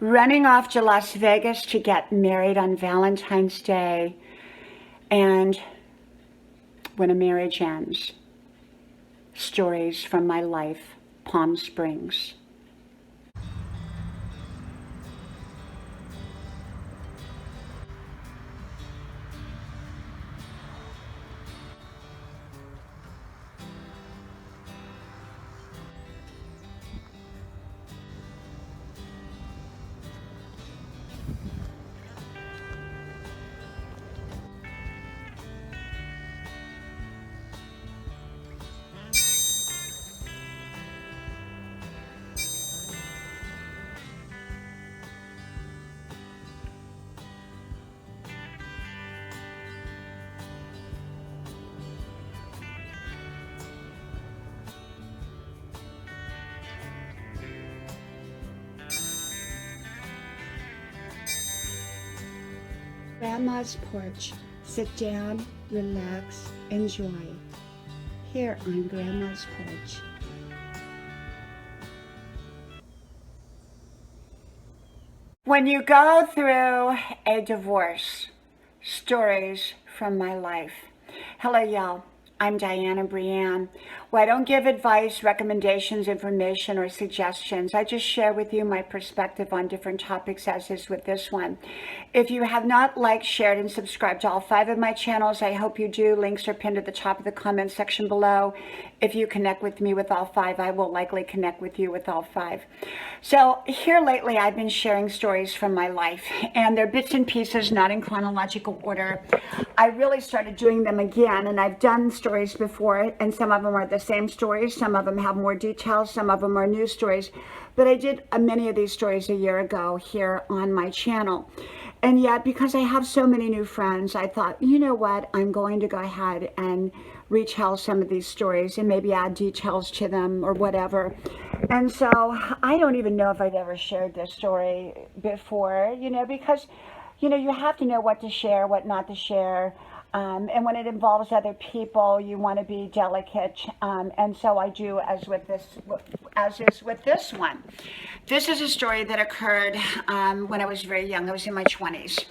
running off to Las Vegas to get married on Valentine's Day, and when a marriage ends. Stories from my life, Palm Springs. Grandma's porch. Sit down, relax, enjoy. Here on Grandma's porch. When you go through a divorce, stories from my life. Hello, y'all. I'm Dianna Brianne. Well, I don't give advice, recommendations, information, or suggestions. I just share with you my perspective on different topics, as is with this one. If you have not liked, shared, and subscribed to all 5 of my channels, I hope you do. Links are pinned at the top of the comment section below. If you connect with me with all 5, I will likely connect with you with all 5. So here lately, I've been sharing stories from my life, and they're bits and pieces, not in chronological order. I really started doing them again, and I've done stories before, and some of them are the same stories. Some of them have more details. Some of them are new stories. But I did many of these stories a year ago here on my channel. And yet, because I have so many new friends, I thought, you know what, I'm going to go ahead and retell some of these stories and maybe add details to them or whatever. And so I don't even know if I've ever shared this story before, because, you have to know what to share, what not to share. And when it involves other people, you want to be delicate. And so I do, as is with this one. This is a story that occurred when I was very young. I was in my 20s.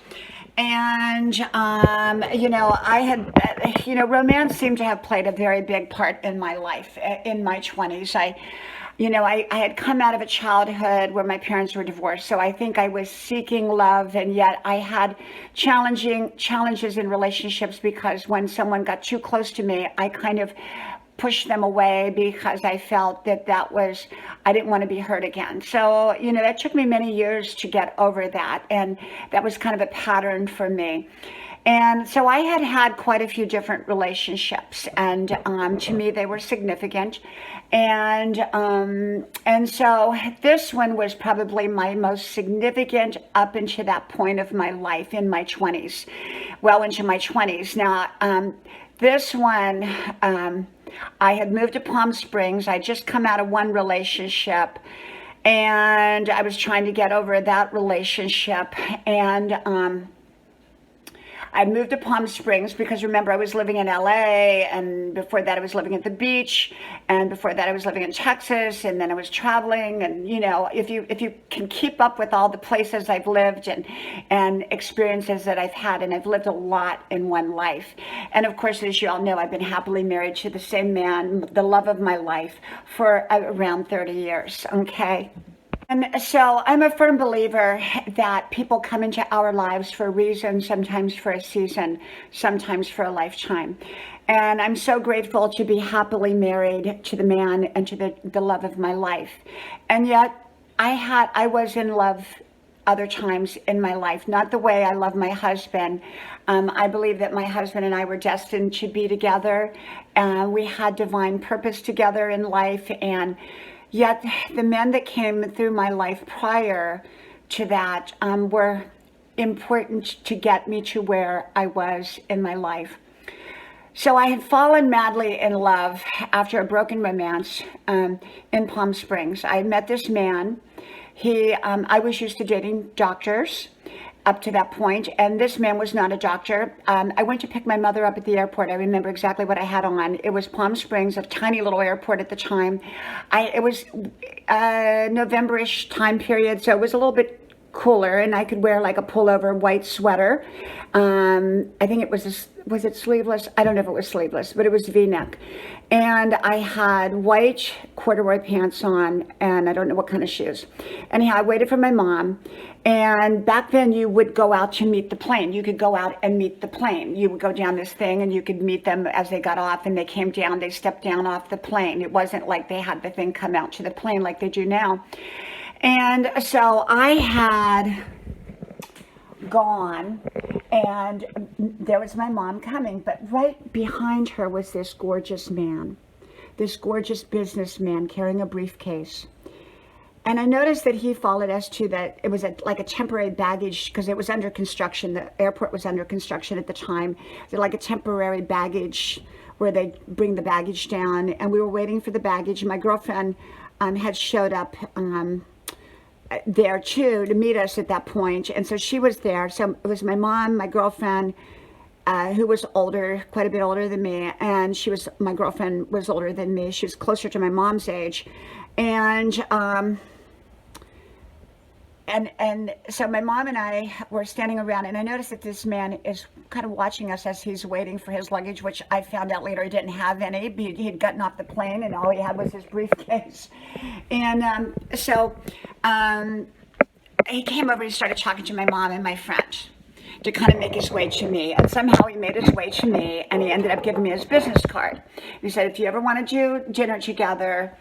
And, I had, romance seemed to have played a very big part in my life in my 20s. I had come out of a childhood where my parents were divorced, so I think I was seeking love, and yet I had challenges in relationships, because when someone got too close to me, I kind of pushed them away because I felt that I didn't want to be hurt again. So, that took me many years to get over that, and that was kind of a pattern for me. And so I had quite a few different relationships, and to me they were significant. And so this one was probably my most significant up into that point of my life in my 20s, well into my 20s. Now, this one, I had moved to Palm Springs. I just come out of one relationship, and I was trying to get over that relationship, and I moved to Palm Springs because, remember, I was living in LA, and before that I was living at the beach, and before that I was living in Texas, and then I was traveling. And if you can keep up with all the places I've lived and experiences that I've had, and I've lived a lot in one life. And of course, as you all know, I've been happily married to the same man, the love of my life, for around 30 years, okay? And so I'm a firm believer that people come into our lives for a reason, sometimes for a season, sometimes for a lifetime. And I'm so grateful to be happily married to the man and to the love of my life. And yet I was in love other times in my life, not the way I love my husband. I believe that my husband and I were destined to be together. We had divine purpose together in life, and yet the men that came through my life prior to that were important to get me to where I was in my life. So I had fallen madly in love after a broken romance in Palm Springs. I met this man. I was used to dating doctors up to that point, and this man was not a doctor. I went to pick my mother up at the airport. I remember exactly what I had on. It was Palm Springs, a tiny little airport at the time. It was November-ish time period, so it was a little bit cooler, and I could wear like a pullover white sweater. I think it was it sleeveless? I don't know if it was sleeveless, but it was V-neck. And I had white corduroy pants on, and I don't know what kind of shoes. Anyhow, I waited for my mom, and back then you would go out to meet the plane. You could go out and meet the plane. You would go down this thing, and you could meet them as they got off, and they came down, they stepped down off the plane. It wasn't like they had the thing come out to the plane like they do now. And so I had gone, and there was my mom coming, but right behind her was this gorgeous man, this gorgeous businessman carrying a briefcase. And I noticed that he followed us to it was like a temporary baggage, because it was under construction. The airport was under construction at the time. They're like a temporary baggage where they bring the baggage down, and we were waiting for the baggage. My girlfriend had showed up there too to meet us at that point, and so she was there. So it was my mom, my girlfriend, who was older, quite a bit older than me, and my girlfriend was older than me. She was closer to my mom's age, and so my mom and I were standing around, and I noticed that this man is kind of watching us as he's waiting for his luggage, which I found out later he didn't have any. He had gotten off the plane, and all he had was his briefcase. And so he came over and started talking to my mom and my friend to kind of make his way to me. And somehow he made his way to me, and he ended up giving me his business card. He said, if you ever want to do dinner together,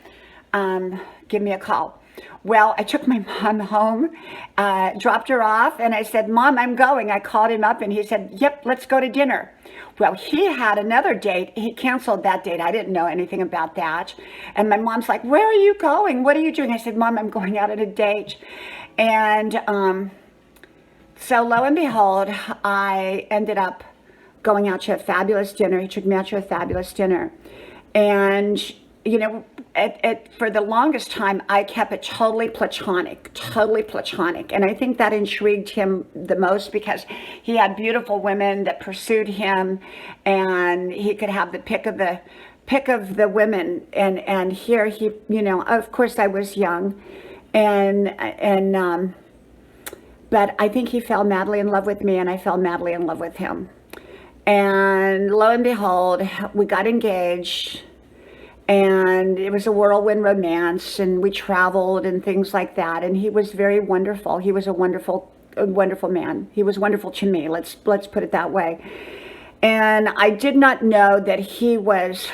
give me a call. Well, I took my mom home, dropped her off, and I said, Mom, I'm going. I called him up, and he said, yep, let's go to dinner. Well, he had another date. He canceled that date. I didn't know anything about that. And my mom's like, where are you going? What are you doing? I said, Mom, I'm going out on a date. And so lo and behold, I ended up going out to a fabulous dinner. He took me out to a fabulous dinner. And you know, for the longest time, I kept it totally platonic. And I think that intrigued him the most, because he had beautiful women that pursued him, and he could have the pick of the women. And here he, you know, of course I was young, but I think he fell madly in love with me, and I fell madly in love with him. And lo and behold, we got engaged. And it was a whirlwind romance, and we traveled and things like that. And he was very wonderful. He was a wonderful man. He was wonderful to me. Let's put it that way. And I did not know that he was,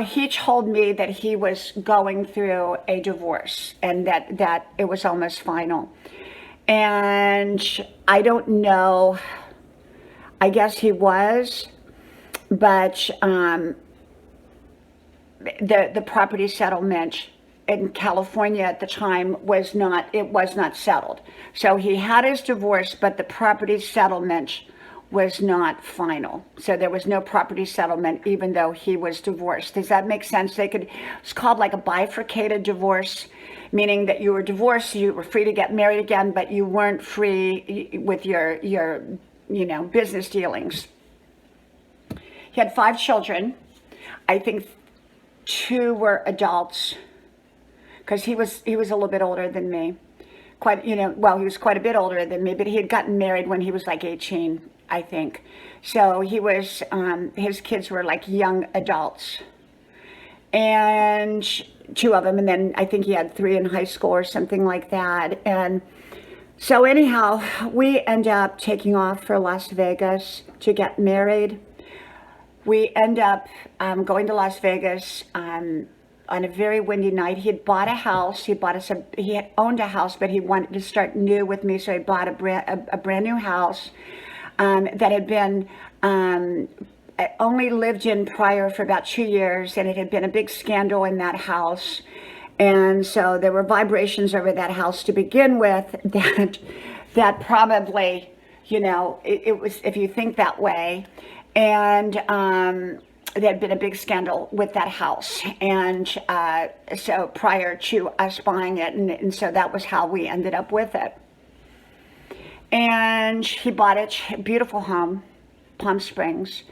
he told me that he was going through a divorce, and that it was almost final. And I don't know, I guess he was. But the property settlement in California at the time was not settled. So he had his divorce, but the property settlement was not final. So there was no property settlement, even though he was divorced. Does that make sense? It's called like a bifurcated divorce, meaning that you were divorced, you were free to get married again, but you weren't free with your business dealings. He had 5 children. I think 2 were adults, because he was a little bit older than me. He was quite a bit older than me, but he had gotten married when he was like 18, I think. So he was, his kids were like young adults. And 2 of them, and then I think he had 3 in high school or something like that. And so anyhow, we end up taking off for Las Vegas to get married. We end up going to Las Vegas on a very windy night. He had bought a house. He had owned a house, but he wanted to start new with me, so he bought a brand new house that had been only lived in prior for about 2 years, and it had been a big scandal in that house. And so there were vibrations over that house to begin with that probably, it was, if you think that way. And there had been a big scandal with that house, and so prior to us buying it, and so that was how we ended up with it. And he bought it, beautiful home, Palm Springs,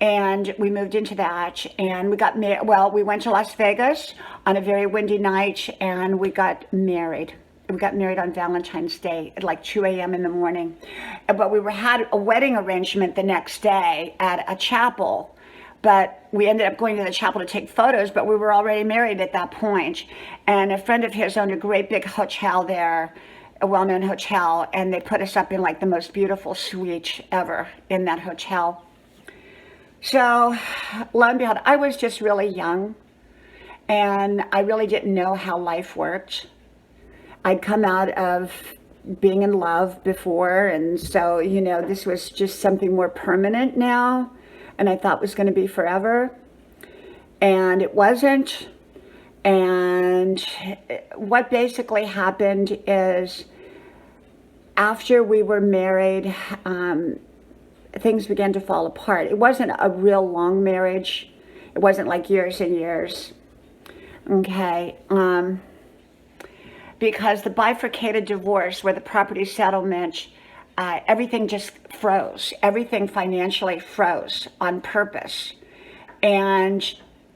And we moved into that, and we got married. Well, we went to Las Vegas on a very windy night, and we got married. We got married on Valentine's Day at like 2 a.m. in the morning. But we had a wedding arrangement the next day at a chapel. But we ended up going to the chapel to take photos, but we were already married at that point. And a friend of his owned a great big hotel there, a well-known hotel, and they put us up in like the most beautiful suite ever in that hotel. So, lo and behold, I was just really young, and I really didn't know how life worked. I'd come out of being in love before, and so, you know, this was just something more permanent now, and I thought was going to be forever, and it wasn't. And what basically happened is, after we were married, things began to fall apart. It wasn't a real long marriage. It wasn't like years and years. Okay. Because the bifurcated divorce, where the property settlement, everything just froze. Everything financially froze on purpose. And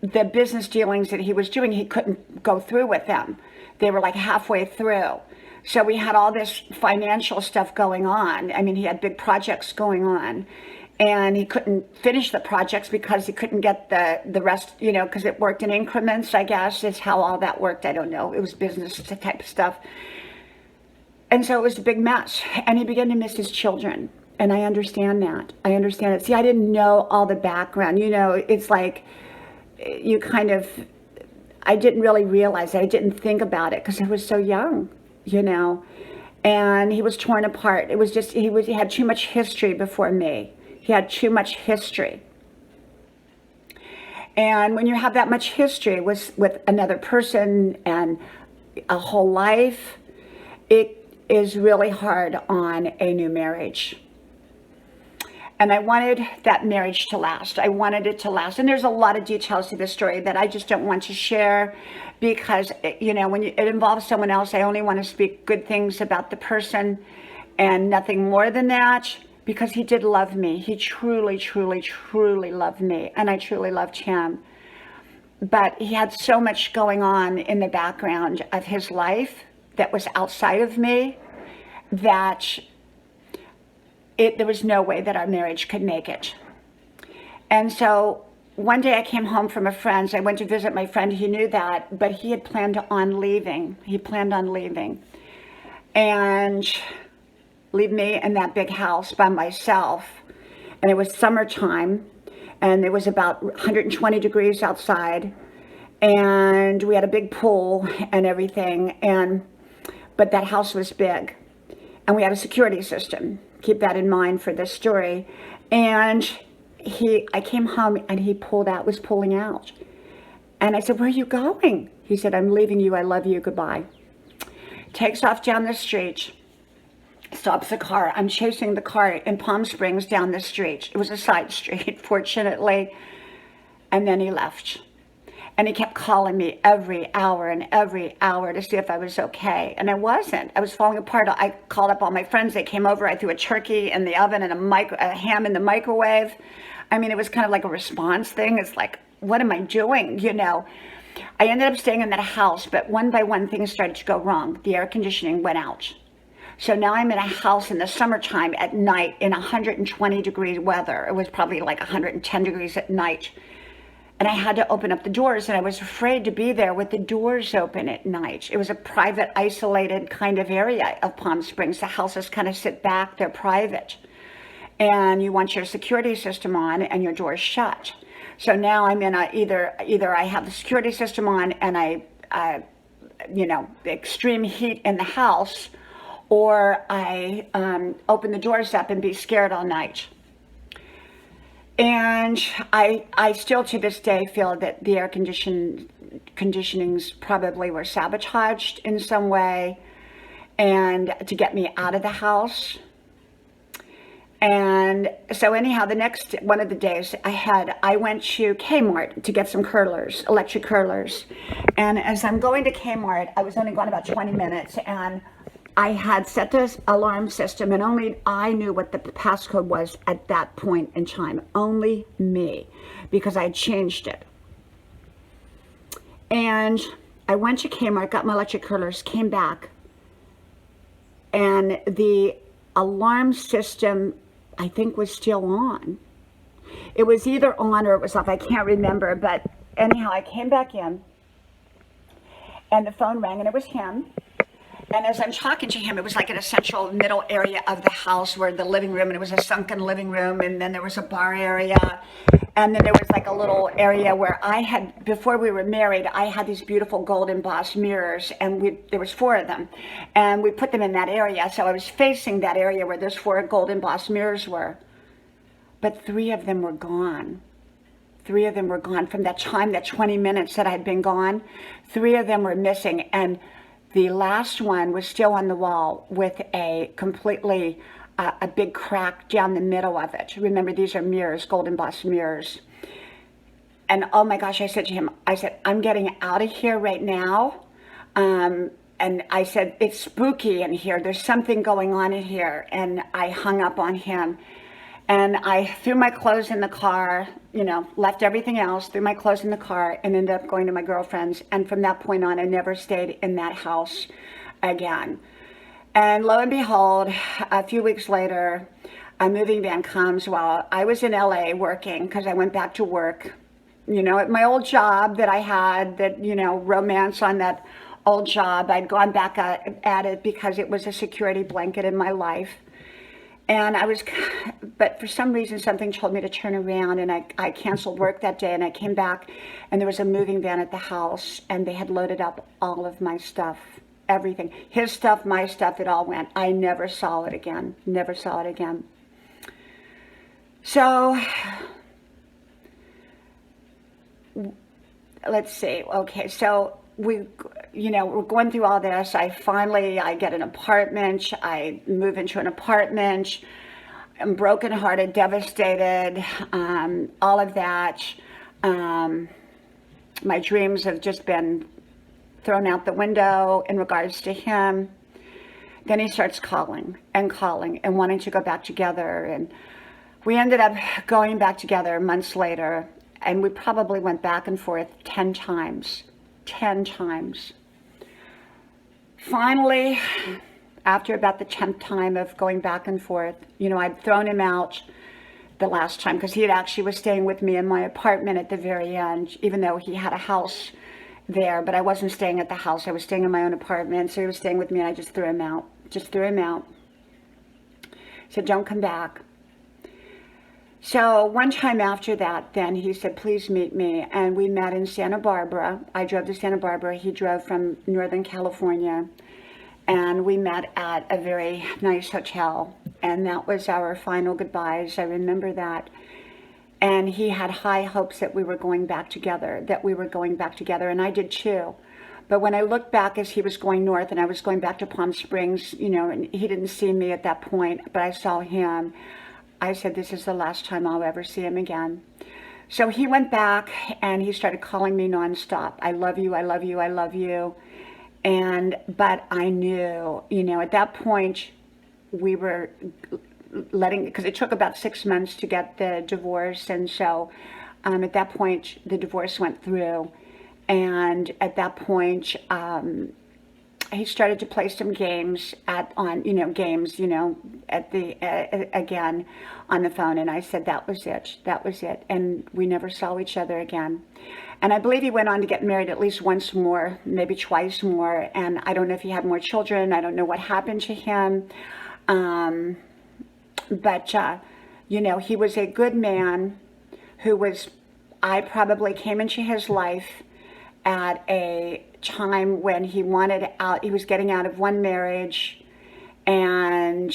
the business dealings that he was doing, he couldn't go through with them. They were like halfway through. So we had all this financial stuff going on. I mean, he had big projects going on, and he couldn't finish the projects because he couldn't get the rest, you know, because it worked in increments, I guess, is how all that worked. I don't know. It was business type of stuff. And so it was a big mess. And he began to miss his children. And I understand that. I understand it. See, I didn't know all the background. You know, it's like you kind of, I didn't really realize it. I didn't think about it because I was so young. You know, and he was torn apart. It was just, he had too much history before me. He had too much history. And when you have that much history with another person and a whole life, it is really hard on a new marriage. And I wanted that marriage to last. I wanted it to last. And there's a lot of details to this story that I just don't want to share because, you know, when it involves someone else, I only want to speak good things about the person and nothing more than that, because he did love me. He truly, truly, truly loved me, and I truly loved him. But he had so much going on in the background of his life that was outside of me that there was no way that our marriage could make it. And so one day I came home from a friend's. I went to visit my friend. He knew that, but he had planned on leaving. He planned on leaving and leave me in that big house by myself. And it was summertime, and it was about 120 degrees outside, and we had a big pool and everything. But that house was big, and we had a security system. Keep that in mind for this story. And I came home, and he was pulling out. And I said, "Where are you going?" He said, "I'm leaving you. I love you. Goodbye." Takes off down the street, stops the car. I'm chasing the car in Palm Springs down the street. It was a side street, fortunately. And then he left. And he kept calling me every hour to see if I was okay. And I wasn't. I was falling apart. I called up all my friends. They came over. I threw a turkey in the oven and a ham in the microwave. I mean, it was kind of like a response thing. It's like, what am I doing? You know, I ended up staying in that house, but one by one, things started to go wrong. The air conditioning went out. So now I'm in a house in the summertime at night in 120 degree weather. It was probably like 110 degrees at night. And I had to open up the doors, and I was afraid to be there with the doors open at night. It was a private, isolated kind of area of Palm Springs. The houses kind of sit back, they're private. And you want your security system on and your doors shut. So now I'm in either I have the security system on and extreme heat in the house, or I open the doors up and be scared all night. And I still to this day feel that the air conditionings probably were sabotaged in some way, and to get me out of the house. And so anyhow, the next one of the days I went to Kmart to get some curlers, electric curlers. And as I'm going to Kmart, I was only going about 20 minutes, and I had set this alarm system, and only I knew what the passcode was at that point in time. Only me, because I had changed it. And I went to Kmart, got my electric curlers, came back, and the alarm system, I think, was still on. It was either on or it was off. I can't remember, but anyhow, I came back in, and the phone rang, and it was him. And as I'm talking to him, it was like in a central middle area of the house where the living room, and it was a sunken living room, and then there was a bar area, and then there was like a little area where I had, before we were married, I had these beautiful gold embossed mirrors, and there was 4 of them, and we put them in that area. So I was facing that area where those 4 gold embossed mirrors were, but 3 of them were gone. 3 of them were gone from that time, that 20 minutes that I'd been gone. 3 of them were missing, and the last one was still on the wall with a completely, a big crack down the middle of it. Remember, these are mirrors, gold embossed mirrors. And oh my gosh, I said to him, I said, I'm getting out of here right now. And I said, it's spooky in here. There's something going on in here. And I hung up on him. And I threw my clothes in the car, you know, left everything else, threw my clothes in the car, and ended up going to my girlfriend's. And from that point on, I never stayed in that house again. And lo and behold, a few weeks later, a moving van comes while I was in LA working, because I went back to work, you know, at my old job that I had, that, you know, romance on that old job. I'd gone back at it because it was a security blanket in my life. And but for some reason, something told me to turn around, and I canceled work that day, and I came back, and there was a moving van at the house, and they had loaded up all of my stuff, everything. His stuff, my stuff, it all went. I never saw it again, never saw it again. So, let's see, okay, so we're going through all this. I get an apartment. I move into an apartment. I'm brokenhearted, devastated, all of that. My dreams have just been thrown out the window in regards to him. Then he starts calling and wanting to go back together. And we ended up going back together months later. And we probably went back and forth 10 times. 10 times. Finally, after about the 10th time of going back and forth, you know, I'd thrown him out the last time because he had actually was staying with me in my apartment at the very end, even though he had a house there, but I wasn't staying at the house. I was staying in my own apartment, so he was staying with me, and I just threw him out. Just threw him out. Said, don't come back. So one time after that, then he said, please meet me. And we met in Santa Barbara. I drove to Santa Barbara. He drove from Northern California. And we met at a very nice hotel. And that was our final goodbyes. I remember that. And he had high hopes that we were going back together, And I did too. But when I looked back as he was going north and I was going back to Palm Springs, you know, and he didn't see me at that point, but I saw him. I said, this is the last time I'll ever see him again. So he went back and he started calling me nonstop. I love you, I love you, I love you. But I knew, you know, at that point we were because it took about 6 months to get the divorce. And so at that point, the divorce went through. And at that point, he started to play some games again on the phone. And I said, that was it. And we never saw each other again. And I believe he went on to get married at least once more, maybe twice more. And I don't know if he had more children. I don't know what happened to him. But he was a good man I probably came into his life at a time when he was getting out of one marriage, and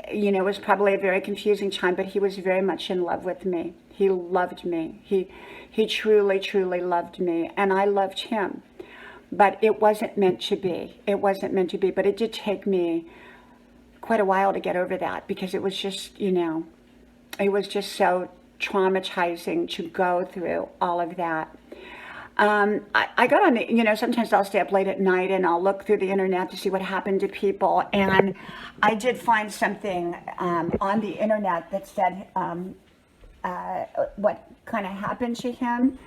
it was probably a very confusing time, but he was very much in love with me. He loved me. He truly, truly loved me, and I loved him. But it wasn't meant to be. But it did take me quite a while to get over that, because it was just, it was just so traumatizing to go through all of that. I got on the, sometimes I'll stay up late at night and I'll look through the internet to see what happened to people. And I did find something on the internet that said what kind of happened to him.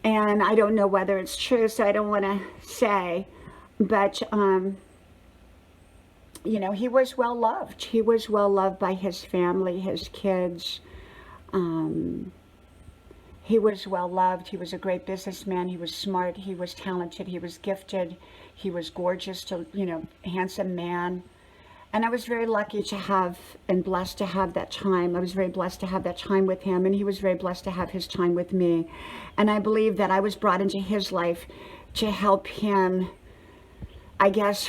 And I don't know whether it's true, so I don't want to say. But, he was well loved. He was well loved by his family, his kids. He was well loved. He was a great businessman. He was smart. He was talented. He was gifted. He was gorgeous, handsome man. And I was very lucky to have and blessed to have that time. I was very blessed to have that time with him, and he was very blessed to have his time with me. And I believe that I was brought into his life to help him, I guess,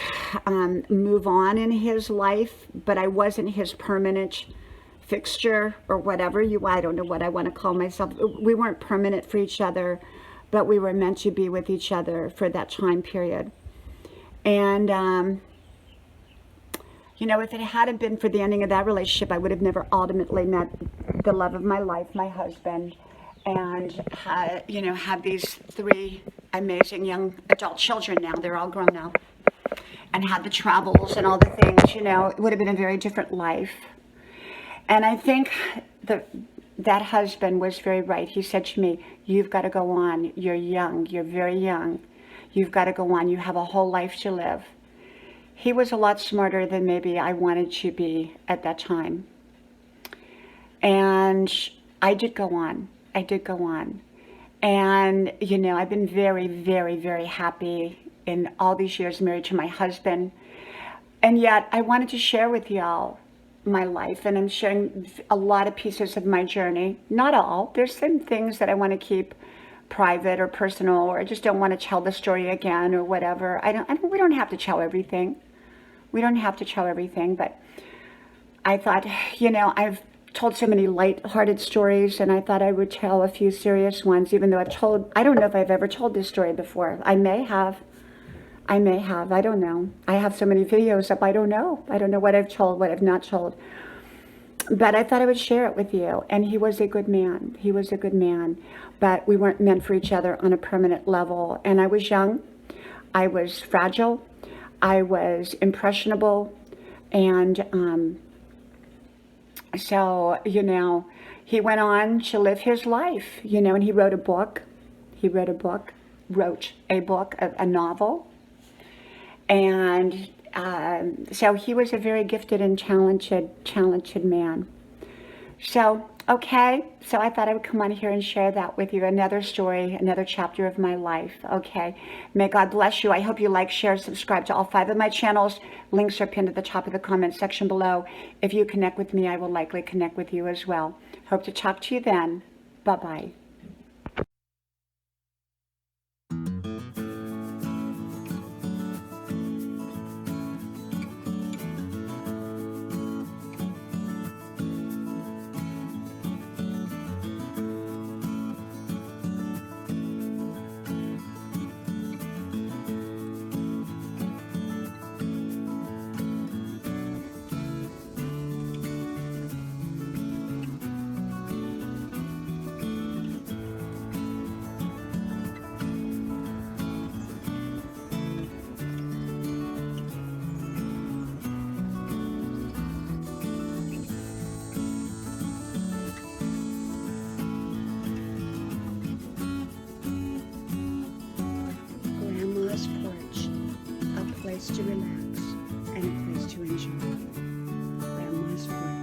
move on in his life, but I wasn't his permanent fixture or whatever I don't know what I want to call myself. We weren't permanent for each other, but we were meant to be with each other for that time period. And, if it hadn't been for the ending of that relationship, I would have never ultimately met the love of my life, my husband, and had these 3 amazing young adult children now. They're all grown now. And had the travels and all the things, it would have been a very different life. And I think that husband was very right. He said to me, you've got to go on. You're young. You're very young. You've got to go on. You have a whole life to live. He was a lot smarter than maybe I wanted to be at that time. And I did go on. I did go on. And, I've been very, very, very happy in all these years married to my husband. And yet I wanted to share with y'all my life, and I'm sharing a lot of pieces of my journey. Not all. There's some things that I want to keep private or personal, or I just don't want to tell the story again or whatever. We don't have to tell everything. We don't have to tell everything, but I thought, I've told so many light-hearted stories, and I thought I would tell a few serious ones, even though I don't know if I've ever told this story before. I may have, I don't know. I have so many videos up, I don't know. I don't know what I've told, what I've not told. But I thought I would share it with you. And he was a good man. He was a good man. But we weren't meant for each other on a permanent level. And I was young. I was fragile. I was impressionable. And so, he went on to live his life, and he wrote a book. Wrote a novel. And so he was a very gifted and talented man. So, okay, so I thought I would come on here and share that with you. Another story, another chapter of my life, okay? May God bless you. I hope you like, share, subscribe to all 5 of my channels. Links are pinned at the top of the comment section below. If you connect with me, I will likely connect with you as well. Hope to talk to you then. Bye-bye. Porch, a place to relax and a place to enjoy. Grandma's Porch.